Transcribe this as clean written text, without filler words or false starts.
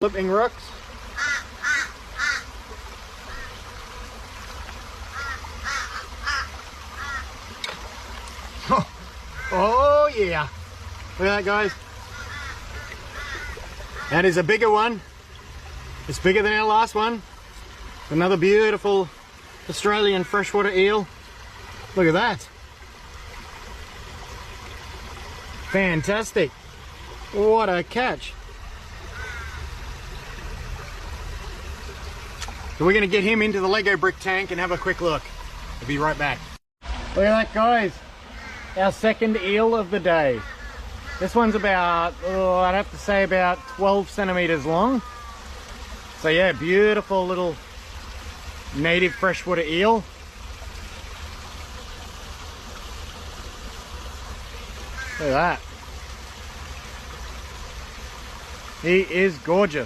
Flipping rocks. Oh yeah, look at that, guys. That is a bigger one. It's bigger than our last one. Another beautiful Australian freshwater eel. Look at that. Fantastic. What a catch. So we're going to get him into the Lego brick tank and have a quick look. I'll be right back. Look at that, guys. Our second eel of the day. This one's about, I'd have to say about 12 centimeters long. So yeah, beautiful little native freshwater eel. Look at that. He is gorgeous.